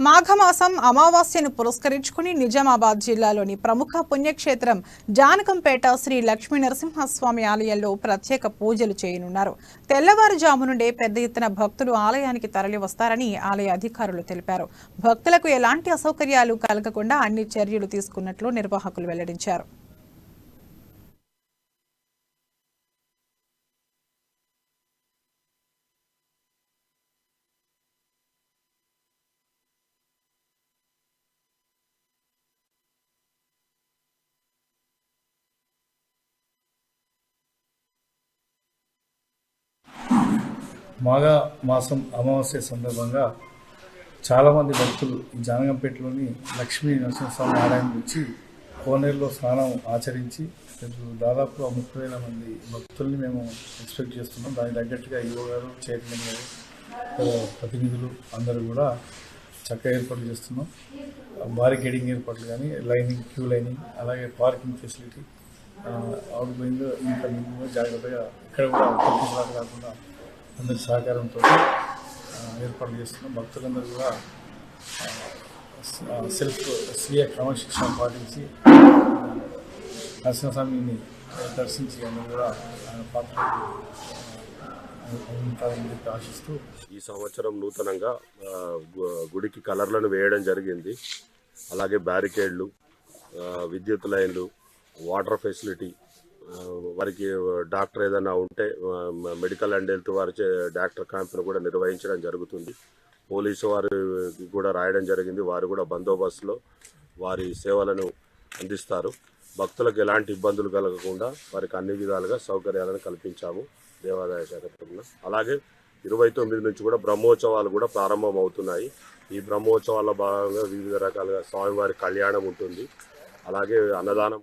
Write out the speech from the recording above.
మాఘమాసం అమావాస్యను పురస్కరించుకుని నిజామాబాద్ జిల్లాలోని ప్రముఖ పుణ్యక్షేత్రం జానకంపేట శ్రీ లక్ష్మీ నరసింహస్వామి ఆలయంలో ప్రత్యేక పూజలు చేయనున్నారు. తెల్లవారుజాము నుండే పెద్ద ఎత్తున భక్తులు ఆలయానికి తరలి వస్తారని ఆలయ అధికారులు తెలిపారు. భక్తులకు ఎలాంటి అసౌకర్యాలు కలగకుండా అన్ని చర్యలు తీసుకున్నట్లు నిర్వాహకులు వెల్లడించారు. మాఘ మాసం అమావాస్య సందర్భంగా చాలామంది భక్తులు ఈ జానకంపేటలోని లక్ష్మీ నరసింహస్వామి ఆలయం వచ్చి కోనేరులో స్నానం ఆచరించి దాదాపుగా 30,000 మంది భక్తుల్ని మేము ఎక్స్పెక్ట్ చేస్తున్నాం. దానికి తగ్గట్టుగా ఈవో గారు, చైర్మన్ గారు, ప్రతినిధులు అందరూ కూడా చక్కగా ఏర్పాట్లు చేస్తున్నాం. బారికేడింగ్ ఏర్పాట్లు కానీ, క్యూ లైనింగ్, అలాగే parking facility, out going incoming జాగ్రత్తగా ఇక్కడ కూడా తప్పిదాలు కాకుండా అందరి సహకారంతో ఏర్పాటు చేస్తున్నాం. భక్తులందరూ కూడా స్వీయ క్రమశిక్షణ పాటించి నరసింహస్వామిని దర్శించి అందరూ కూడా ఆయన పాత్ర ఉంటారని చెప్పి ఆశిస్తూ ఈ సంవత్సరం నూతనంగా గుడికి కలర్లను వేయడం జరిగింది. అలాగే బ్యారికేడ్లు, విద్యుత్ లైన్లు, వాటర్ ఫెసిలిటీ, వారికి డాక్టర్ ఏదైనా ఉంటే మెడికల్ అండ్ హెల్త్ వారి డాక్టర్ క్యాంపును కూడా నిర్వహించడం జరుగుతుంది. పోలీసు వారికి కూడా రాయడం జరిగింది. వారు కూడా బందోబస్తులో వారి సేవలను అందిస్తారు. భక్తులకు ఎలాంటి ఇబ్బందులు కలగకుండా వారికి అన్ని విధాలుగా సౌకర్యాలను కల్పించాము దేవాదాయ శాఖ తరఫున. అలాగే 29 నుంచి కూడా బ్రహ్మోత్సవాలు కూడా ప్రారంభం అవుతున్నాయి. ఈ బ్రహ్మోత్సవాల్లో భాగంగా వివిధ రకాలుగా స్వామివారి కళ్యాణం ఉంటుంది. అలాగే అన్నదానం